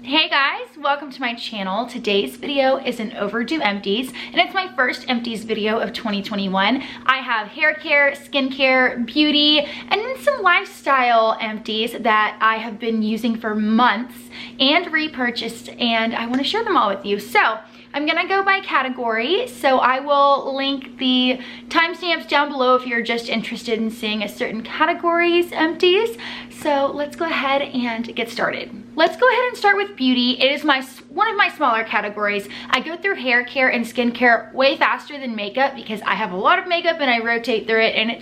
Hey guys, welcome to my channel. Today's video is an overdue empties, and it's my first empties video of 2021. I have hair care, skincare, beauty, and then some lifestyle empties that I have been using for months and repurchased, and I want to share them all with you. So I'm gonna go by category, so I will link the timestamps down below if you're just interested in seeing a certain category's empties. So let's go ahead and get started. Let's go ahead and start with beauty. It is one of my smaller categories. I go through hair care and skincare way faster than makeup because I have a lot of makeup and I rotate through it, and it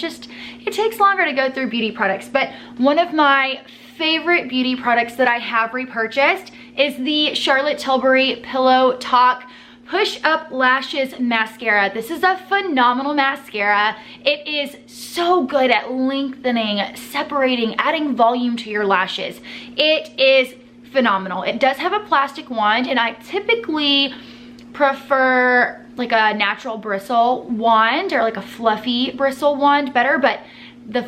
takes longer to go through beauty products. But one of my favorite beauty products that I have repurchased is the Charlotte Tilbury Pillow Talk Push Up Lashes Mascara. This is a phenomenal mascara. It is so good at lengthening, separating, adding volume to your lashes. It is phenomenal. It does have a plastic wand, and I typically prefer like a natural bristle wand or like a fluffy bristle wand better, but the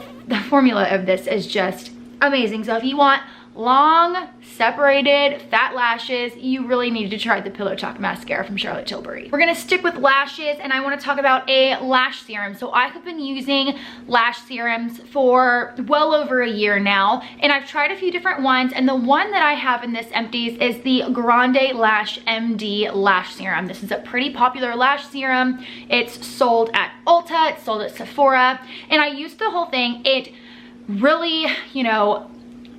formula of this is just amazing. So if you want long, separated, fat lashes, you really need to try the Pillow Talk mascara from Charlotte Tilbury. We're gonna stick with lashes, and I wanna talk about a lash serum. So I have been using lash serums for well over a year now, and I've tried a few different ones, and the one that I have in this empties is the Grande Lash MD Lash Serum. This is a pretty popular lash serum. It's sold at Ulta, it's sold at Sephora, and I used the whole thing. It really,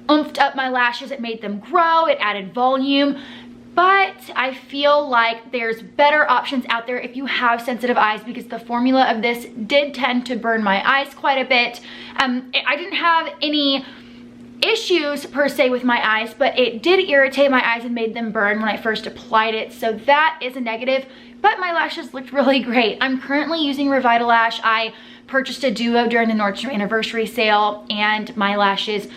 oomphed up my lashes. It made them grow, it added volume, but I feel like there's better options out there if you have sensitive eyes, because the formula of this did tend to burn my eyes quite a bit. I didn't have any issues per se with my eyes, but it did irritate my eyes and made them burn when I first applied it, so that is a negative, but my lashes looked really great. I'm currently using Revitalash. I purchased a duo during the Nordstrom anniversary sale, and my lashes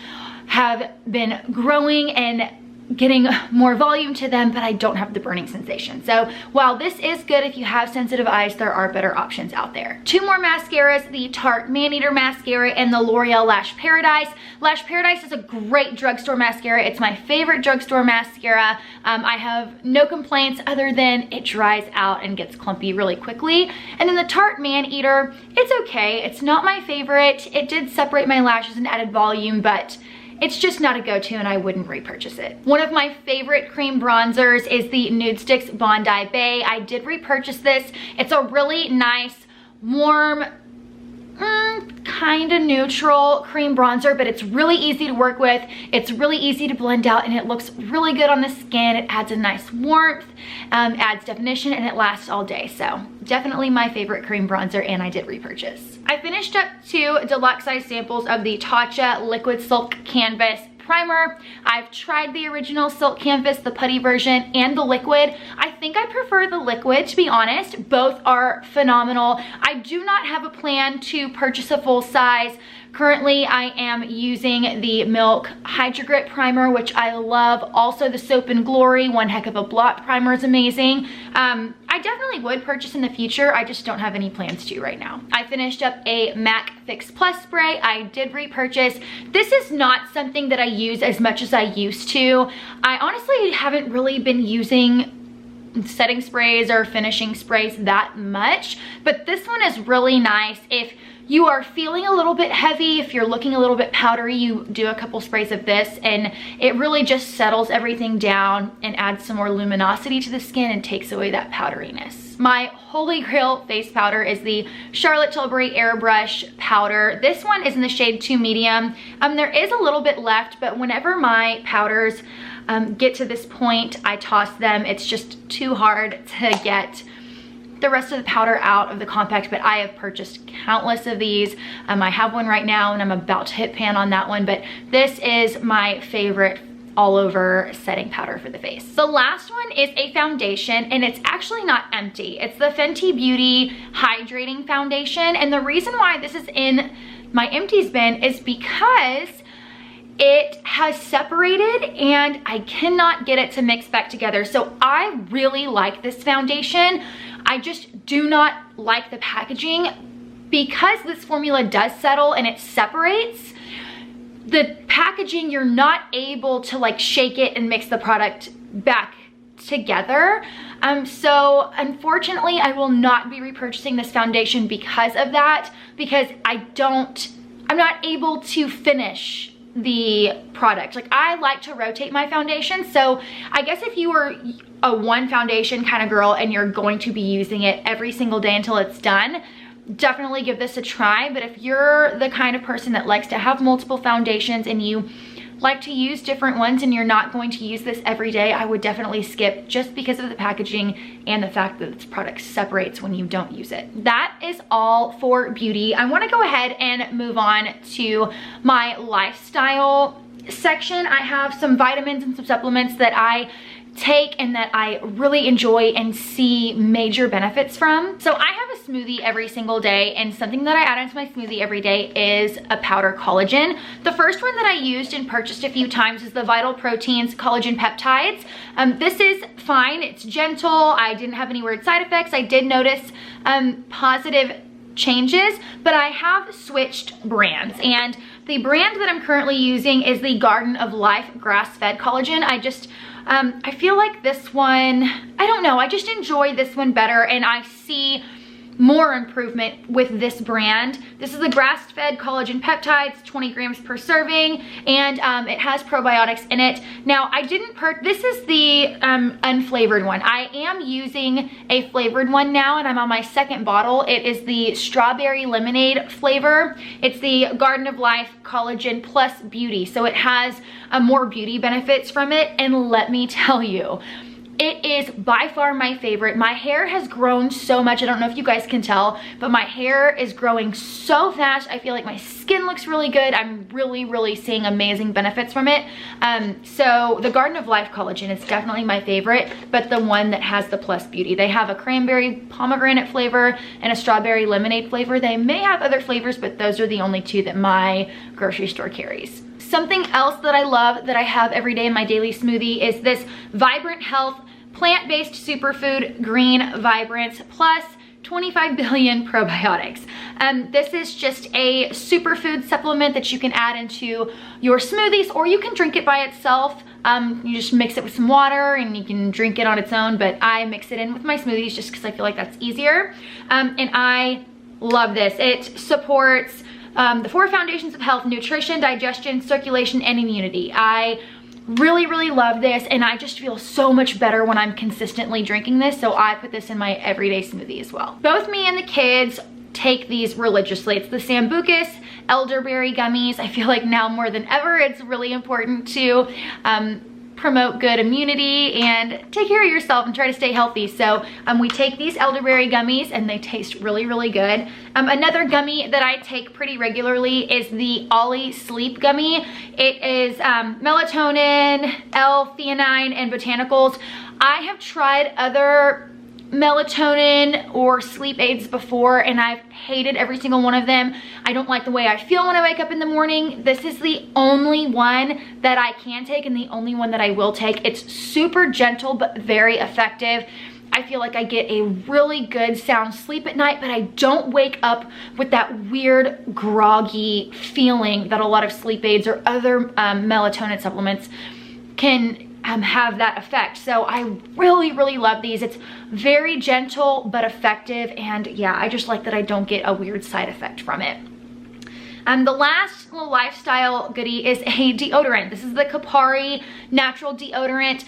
have been growing and getting more volume to them, but I don't have the burning sensation. So while this is good if you have sensitive eyes, there are better options out there. Two more mascaras, the Tarte Maneater Mascara and the L'Oreal Lash Paradise. Lash Paradise is a great drugstore mascara. It's my favorite drugstore mascara. I have no complaints other than it dries out and gets clumpy really quickly. And then the Tarte Maneater, it's okay. It's not my favorite. It did separate my lashes and added volume, but it's just not a go-to, and I wouldn't repurchase it. One of my favorite cream bronzers is the Nude Sticks Bondi Bay. I did repurchase this. It's a really nice, warm, kind of neutral cream bronzer, but it's really easy to work with. It's really easy to blend out, and it looks really good on the skin. It adds a nice warmth, adds definition, and it lasts all day. So definitely my favorite cream bronzer, and I did repurchase. I finished up 2 deluxe size samples of the Tatcha Liquid Silk Canvas primer. I've tried the original Silk Canvas, the putty version, and the liquid. I think I prefer the liquid, to be honest. Both are phenomenal. I do not have a plan to purchase a full size. Currently, I am using the Milk Hydro Grip Primer, which I love. Also, the Soap and Glory One Heck of a Blot Primer is amazing. I definitely would purchase in the future. I just don't have any plans to right now. I finished up a MAC Fix Plus spray. I did repurchase. This is not something that I use as much as I used to. I honestly haven't really been using setting sprays or finishing sprays that much, but this one is really nice. If you are feeling a little bit heavy, if you're looking a little bit powdery, you do a couple sprays of this, and it really just settles everything down and adds some more luminosity to the skin and takes away that powderiness. My holy grail face powder is the Charlotte Tilbury Airbrush Powder. This one is in the shade 2 Medium. There is a little bit left, but whenever my powders get to this point, I toss them. It's just too hard to get the rest of the powder out of the compact, but I have purchased countless of these. I have one right now, and I'm about to hit pan on that one, but this is my favorite all over setting powder for the face. The last one is a foundation, and it's actually not empty. It's the Fenty Beauty Hydrating Foundation, and the reason why this is in my empties bin is because it has separated and I cannot get it to mix back together. So I really like this foundation. I just do not like the packaging because this formula does settle and it separates. The packaging, you're not able to like shake it and mix the product back together. So unfortunately I will not be repurchasing this foundation because of that, because I'm not able to finish the product. Like, I like to rotate my foundation. So I guess if you were a one foundation kind of girl and you're going to be using it every single day until it's done, definitely give this a try. But if you're the kind of person that likes to have multiple foundations and you like to use different ones and you're not going to use this every day, I would definitely skip, just because of the packaging and the fact that this product separates when you don't use it. That is all for beauty. I want to go ahead and move on to my lifestyle section. I have some vitamins and some supplements that I take and that I really enjoy and see major benefits from. So I have a smoothie every single day, and something that I add into my smoothie every day is a powder collagen. The first one that I used and purchased a few times is the Vital Proteins Collagen Peptides. This is fine, it's gentle, I didn't have any weird side effects. I did notice positive changes, but I have switched brands, and the brand that I'm currently using is the Garden of Life grass-fed collagen. I feel like this one, I don't know, I just enjoy this one better, and I see more improvement with this brand. This is the grass-fed collagen peptides, 20 grams per serving, and it has probiotics in it. Now, this is the unflavored one. I am using a flavored one now, and I'm on my second bottle. It is the strawberry lemonade flavor. It's the Garden of Life Collagen Plus Beauty, so it has more beauty benefits from it, and let me tell you, it is by far my favorite. My hair has grown so much. I don't know if you guys can tell, but my hair is growing so fast. I feel like my skin looks really good. I'm really seeing amazing benefits from it. So the Garden of Life collagen is definitely my favorite, but the one that has the Plus Beauty. They have a cranberry pomegranate flavor and a strawberry lemonade flavor. They may have other flavors, but those are the only two that my grocery store carries. Something else that I love that I have every day in my daily smoothie is this Vibrant Health plant-based superfood green vibrance plus 25 billion probiotics. This is just a superfood supplement that you can add into your smoothies, or you can drink it by itself. You just mix it with some water and you can drink it on its own, but I mix it in with my smoothies just because I feel like that's easier. And I love this. It supports the 4 foundations of health: nutrition, digestion, circulation, and immunity. I really love this, and I just feel so much better when I'm consistently drinking this, so I put this in my everyday smoothie as well. Both me and the kids take these religiously. It's the Sambucus elderberry gummies. I feel like now more than ever it's really important to promote good immunity and take care of yourself and try to stay healthy. So we take these elderberry gummies, and they taste really good. Another gummy that I take pretty regularly is the Ollie Sleep Gummy. It is melatonin, L-theanine, and botanicals. I have tried other melatonin or sleep aids before, and I've hated every single one of them. I don't like the way I feel when I wake up in the morning. This is the only one that I can take and the only one that I will take. It's super gentle but very effective. I feel like I get a really good sound sleep at night, but I don't wake up with that weird groggy feeling that a lot of sleep aids or other melatonin supplements can have that effect. So I really love these. It's very gentle but effective, and yeah, I just like that I don't get a weird side effect from it. The last little lifestyle goodie is a deodorant. This is the Kapari natural deodorant.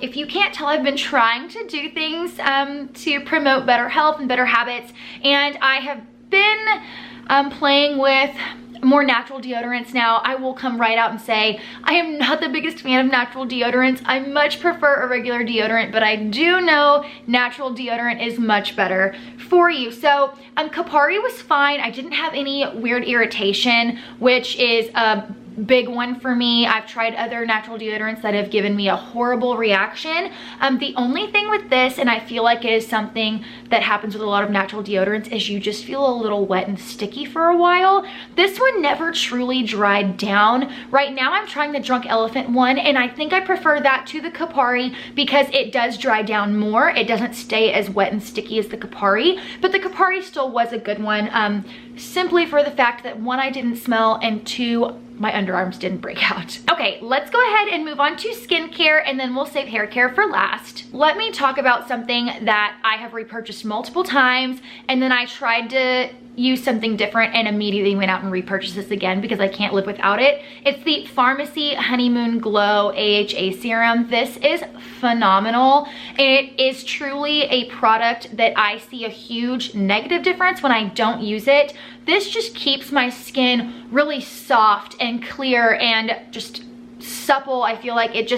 If you can't tell, I've been trying to do things to promote better health and better habits, and I have been playing with more natural deodorants now. I will come right out and say I am not the biggest fan of natural deodorants. I much prefer a regular deodorant, but I do know natural deodorant is much better for you. So Kapari was fine. I didn't have any weird irritation, which is a big one for me. I've tried other natural deodorants that have given me a horrible reaction. The only thing with this, and I feel like it is something that happens with a lot of natural deodorants, is you just feel a little wet and sticky for a while. This one never truly dried down. Right now I'm trying the Drunk Elephant one, and I think I prefer that to the Kapari because it does dry down more. It doesn't stay as wet and sticky as the Kapari, but the Kapari still was a good one, simply for the fact that 1, I didn't smell, and 2, my underarms didn't break out. Okay, let's go ahead and move on to skincare, and then we'll save hair care for last. Let me talk about something that I have repurchased multiple times, and then I tried to use something different and immediately went out and repurchased this again because I can't live without it. It's the Pharmacy Honeymoon Glow AHA Serum. This is phenomenal. It is truly a product that I see a huge negative difference when I don't use it. This just keeps my skin really soft and clear and just supple. I feel like it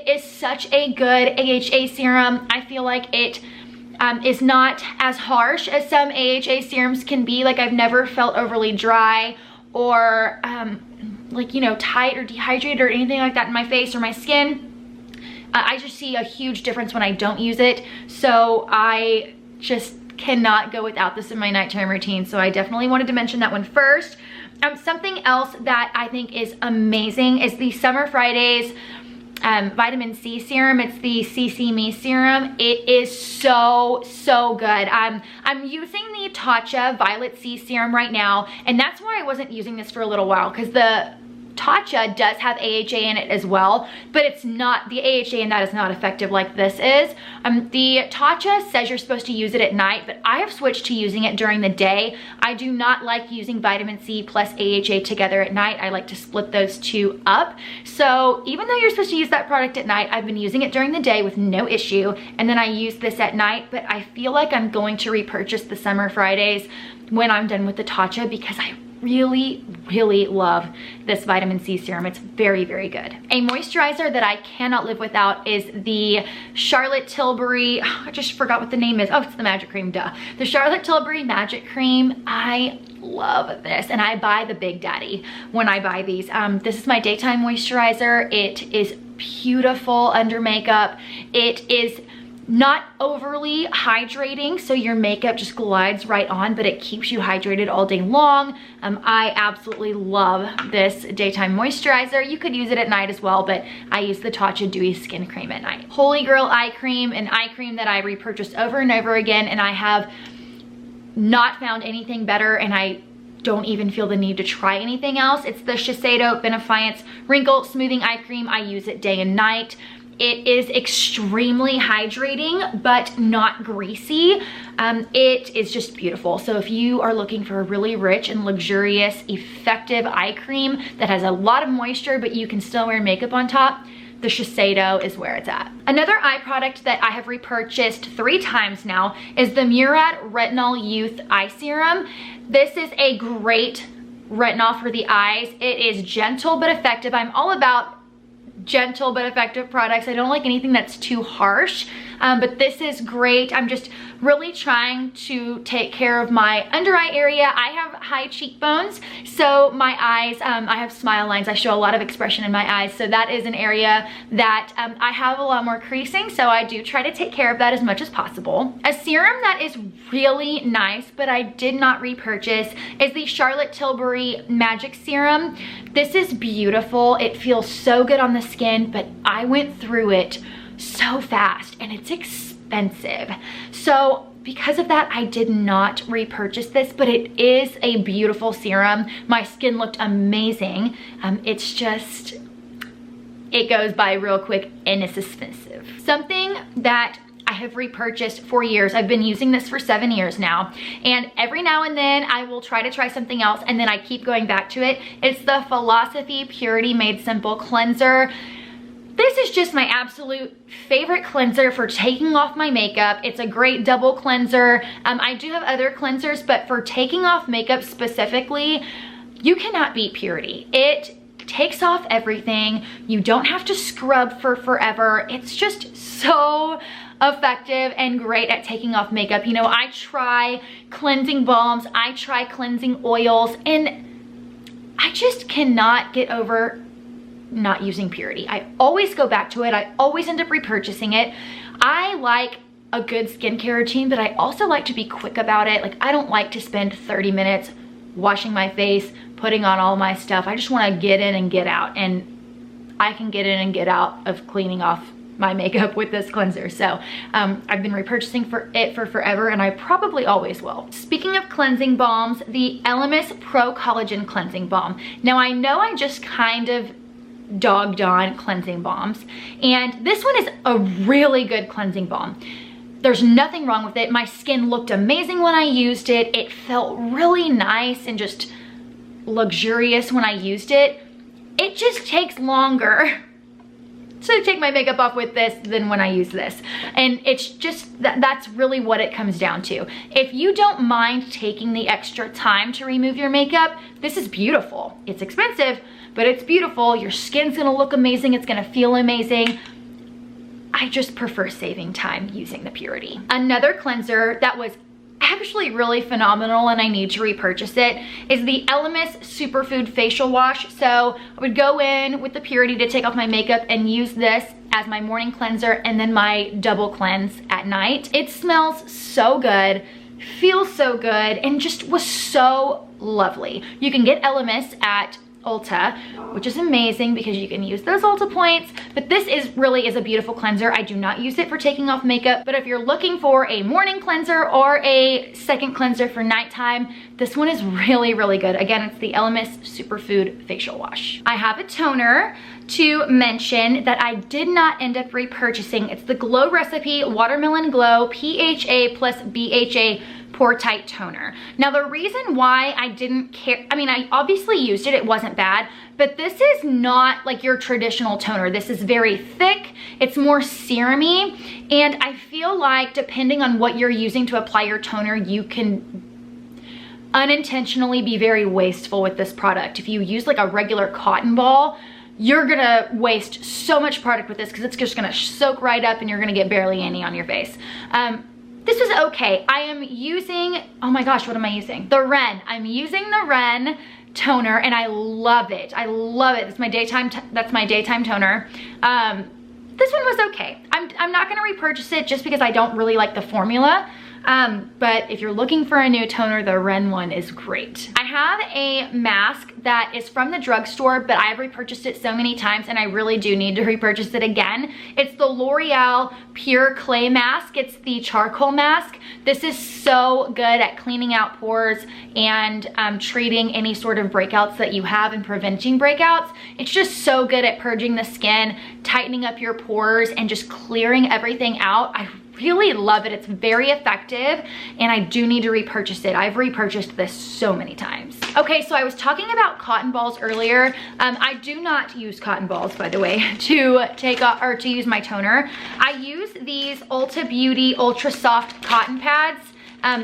is such a good AHA serum. I feel like it is not as harsh as some AHA serums can be. Like, I've never felt overly dry or like, you know, tight or dehydrated or anything like that in my face or my skin. I just see a huge difference when I don't use it. So I just cannot go without this in my nighttime routine. So I definitely wanted to mention that one first. Something else that I think is amazing is the Summer Fridays vitamin C serum. It's the CC Me serum. It is so good. I'm using the Tatcha Violet C serum right now, and that's why I wasn't using this for a little while, because the Tatcha does have AHA in it as well, but it's not, the AHA in that is not effective like this is. The Tatcha says you're supposed to use it at night, but I have switched to using it during the day. I do not like using vitamin C plus AHA together at night. I like to split those two up. So even though you're supposed to use that product at night, I've been using it during the day with no issue, and then I use this at night. But I feel like I'm going to repurchase the Summer Fridays when I'm done with the Tatcha, because I really love this vitamin C serum. It's very good. A moisturizer that I cannot live without is the Charlotte Tilbury, I just forgot what the name is. Oh, it's the Magic Cream, duh. The Charlotte Tilbury Magic Cream. I love this, and I buy the Big Daddy when I buy these. This is my daytime moisturizer. It is beautiful under makeup. It is not overly hydrating, so your makeup just glides right on, but it keeps you hydrated all day long. I absolutely love this daytime moisturizer. You could use it at night as well, but I use the Tatcha Dewy Skin Cream at night. Holy Grail Eye Cream, an eye cream that I repurchased over and over again, and I have not found anything better, and I don't even feel the need to try anything else. It's the Shiseido Benefiance Wrinkle Smoothing Eye Cream. I use it day and night. It is extremely hydrating, but not greasy. It is just beautiful. So if you are looking for a really rich and luxurious, effective eye cream that has a lot of moisture, but you can still wear makeup on top, the Shiseido is where it's at. Another eye product that I have repurchased 3 times now is the Murad Retinol Youth Eye Serum. This is a great retinol for the eyes. It is gentle but effective. I'm all about gentle but effective products. I don't like anything that's too harsh, but this is great. I'm just really trying to take care of my under eye area. I have high cheekbones, so my eyes, I have smile lines. I show a lot of expression in my eyes, so that is an area that I have a lot more creasing, so I do try to take care of that as much as possible. A serum that is really nice, but I did not repurchase, is the Charlotte Tilbury Magic Serum. This is beautiful. It feels so good on the skin, but I went through it so fast, and it's expensive. So because of that, I did not repurchase this, but it is a beautiful serum. My skin looked amazing. It's just, it goes by real quick and it's expensive. Something that I have repurchased for years. I've been using this for 7 years now, and every now and then I will try something else, and then I keep going back to it. It's the Philosophy Purity Made Simple Cleanser. This is just my absolute favorite cleanser for taking off my makeup. It's a great double cleanser. I do have other cleansers, but for taking off makeup specifically, you cannot beat Purity. It takes off everything. You don't have to scrub for forever. It's just so effective and great at taking off makeup. You know, I try cleansing balms, I try cleansing oils, and I just cannot get over not using Purity. I always go back to it. I always end up repurchasing it. I like a good skincare routine, but I also like to be quick about it. Like, I don't like to spend 30 minutes washing my face, putting on all my stuff. I just want to get in and get out, and I can get in and get out of cleaning off my makeup with this cleanser. So I've been repurchasing it for forever, and I probably always will. Speaking of cleansing balms, the Elements Pro Collagen Cleansing Balm. Now I know I just kind of dogged on cleansing balms, and this one is a really good cleansing balm. There's nothing wrong with it. My skin looked amazing when I used it. It felt really nice and just luxurious when I used it. It just takes longer to take my makeup off with this than when I use this. And it's just, that's really what it comes down to. If you don't mind taking the extra time to remove your makeup, this is beautiful. It's expensive, but it's beautiful. Your skin's gonna look amazing. It's gonna feel amazing. I just prefer saving time using the Purity. Another cleanser that was actually really phenomenal and I need to repurchase it is the Elements Superfood Facial Wash. So I would go in with the Purity to take off my makeup and use this as my morning cleanser and then my double cleanse at night. It smells so good, feels so good, and just was so lovely. You can get Elements at Ulta, which is amazing because you can use those Ulta points, but this really is a beautiful cleanser. I do not use it for taking off makeup, but if you're looking for a morning cleanser or a second cleanser for nighttime, this one is really, really good. Again, it's the Elements Superfood Facial Wash. I have a toner to mention that I did not end up repurchasing. It's the Glow Recipe Watermelon Glow PHA plus BHA Pore Tight Toner. Now the reason why I didn't care, I mean, I obviously used it, it wasn't bad, but this is not like your traditional toner. This is very thick, it's more serum-y, and I feel like depending on what you're using to apply your toner, you can unintentionally be very wasteful with this product. If you use like a regular cotton ball, you're gonna waste so much product with this because it's just gonna soak right up and you're gonna get barely any on your face. This was okay. I am using, oh my gosh, what am I using? The Ren. I'm using the Ren toner and I love it. I love it. That's my daytime toner. This one was okay. I'm not gonna repurchase it just because I don't really like the formula. But if you're looking for a new toner, the Ren one is great. I have a mask that is from the drugstore, but I've repurchased it so many times and I really do need to repurchase it again. It's the L'Oreal Pure Clay Mask. It's the charcoal mask. This is so good at cleaning out pores and treating any sort of breakouts that you have and preventing breakouts. It's just so good at purging the skin, tightening up your pores, and just clearing everything out. I really love it. It's very effective and I do need to repurchase it. I've repurchased this so many times. Okay, so I was talking about cotton balls earlier. I do not use cotton balls, by the way, to take off or to use my toner. I use these Ulta Beauty Ultra Soft cotton pads.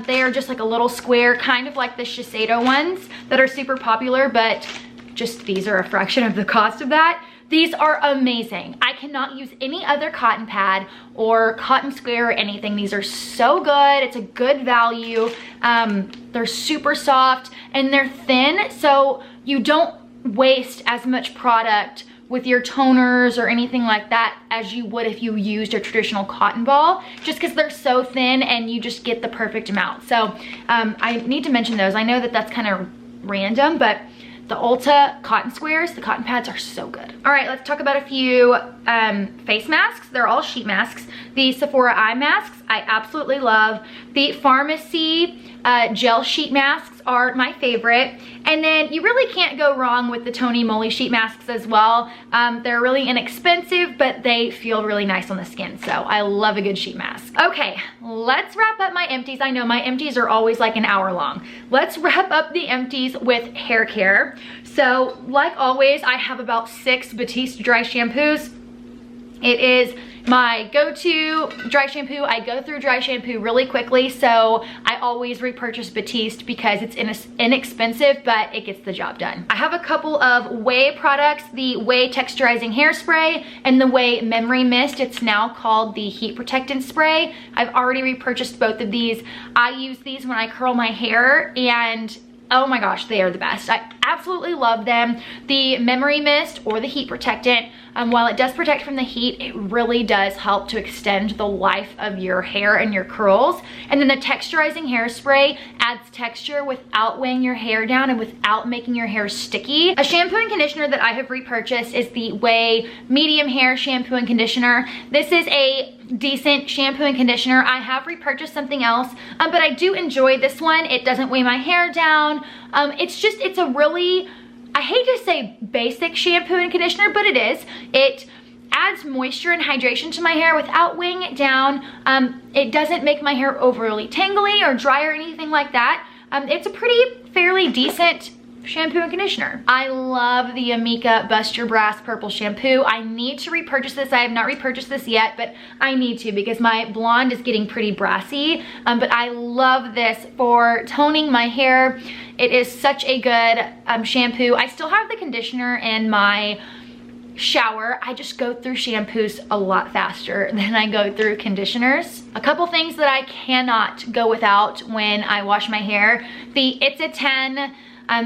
They are just like a little square, kind of like the Shiseido ones that are super popular, but just these are a fraction of the cost of that. These are amazing. I cannot use any other cotton pad or cotton square or anything. These are so good. It's a good value. They're super soft and they're thin, so you don't waste as much product with your toners or anything like that as you would if you used a traditional cotton ball, just because they're so thin and you just get the perfect amount. So I need to mention those. I know that that's kind of random, but the Ulta cotton squares, the cotton pads are so good. All right, let's talk about a few face masks. They're all sheet masks. The Sephora eye masks, I absolutely love. The Pharmacy gel sheet masks are my favorite. And then you really can't go wrong with the Tony Moly sheet masks as well. They're really inexpensive, but they feel really nice on the skin. So I love a good sheet mask. Okay, let's wrap up my empties. I know my empties are always like an hour long. Let's wrap up the empties with hair care. So like always, I have about 6 Batiste dry shampoos. It is my go-to dry shampoo. I go through dry shampoo really quickly, so I always repurchase Batiste because it's inexpensive, but it gets the job done. I have a couple of Way products, the Way Texturizing Hairspray and the Way Memory Mist. It's now called the Heat Protectant Spray. I've already repurchased both of these. I use these when I curl my hair, and oh my gosh, they are the best. I absolutely love them. The memory mist or the heat protectant, while it does protect from the heat, it really does help to extend the life of your hair and your curls. And then the texturizing hairspray adds texture without weighing your hair down and without making your hair sticky. A shampoo and conditioner that I have repurchased is the Way Medium Hair Shampoo and Conditioner. This is a decent shampoo and conditioner. I have repurchased something else, but I do enjoy this one. It doesn't weigh my hair down. It's a really, I hate to say basic shampoo and conditioner, but it is. It adds moisture and hydration to my hair without weighing it down. It doesn't make my hair overly tangly or dry or anything like that. It's a fairly decent shampoo and conditioner. I love the Amika Bust Your Brass Purple Shampoo. I need to repurchase this. I have not repurchased this yet, but I need to because my blonde is getting pretty brassy. But I love this for toning my hair. It is such a good shampoo. I still have the conditioner in my shower. I just go through shampoos a lot faster than I go through conditioners. A couple things that I cannot go without when I wash my hair. The It's a 10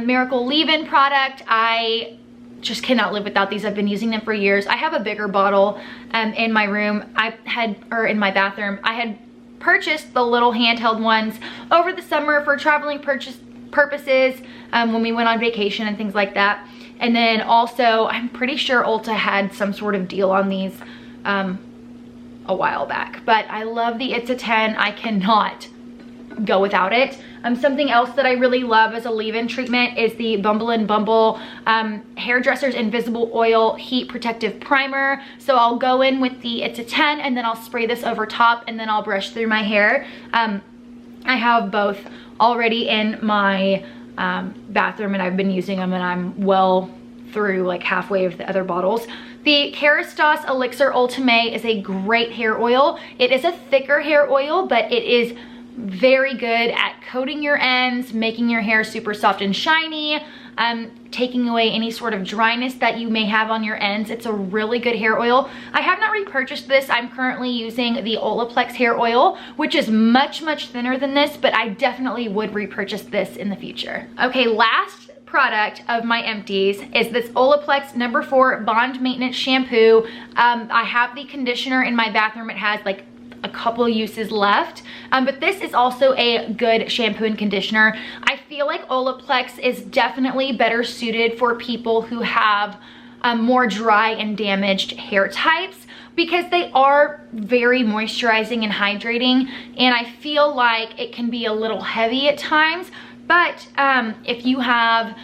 Miracle Leave-In product. I just cannot live without these. I've been using them for years. I have a bigger bottle in my room. In my bathroom. I had purchased the little handheld ones over the summer for traveling purposes when we went on vacation and things like that. And then also, I'm pretty sure Ulta had some sort of deal on these a while back. But I love the It's a 10. I cannot go without it. Something else that I really love as a leave-in treatment is the Bumble and Bumble Hairdresser's Invisible Oil Heat Protective Primer. So I'll go in with the It's a 10 and then I'll spray this over top and then I'll brush through my hair. I have both already in my bathroom and I've been using them and I'm well through like halfway of the other bottles. The Kerastase Elixir Ultimate is a great hair oil. It is a thicker hair oil, but it is very good at coating your ends, making your hair super soft and shiny, taking away any sort of dryness that you may have on your ends. It's a really good hair oil. I have not repurchased this. I'm currently using the Olaplex hair oil, which is much, much thinner than this, but I definitely would repurchase this in the future. Okay, last product of my empties is this Olaplex No. 4 Bond Maintenance Shampoo. I have the conditioner in my bathroom. It has like a couple uses left, but this is also a good shampoo and conditioner. I feel like Olaplex is definitely better suited for people who have more dry and damaged hair types because they are very moisturizing and hydrating, and I feel like it can be a little heavy at times, but if you have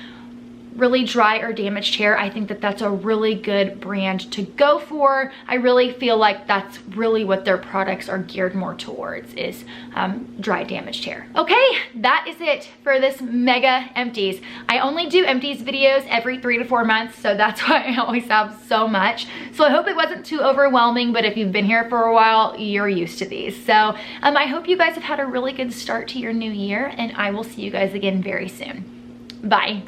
really dry or damaged hair, I think that that's a really good brand to go for. I really feel like that's really what their products are geared more towards, is dry, damaged hair. Okay, that is it for this mega empties. I only do empties videos every 3 to 4 months, so that's why I always have so much. So I hope it wasn't too overwhelming, but if you've been here for a while, you're used to these. So I hope you guys have had a really good start to your new year, and I will see you guys again very soon. Bye.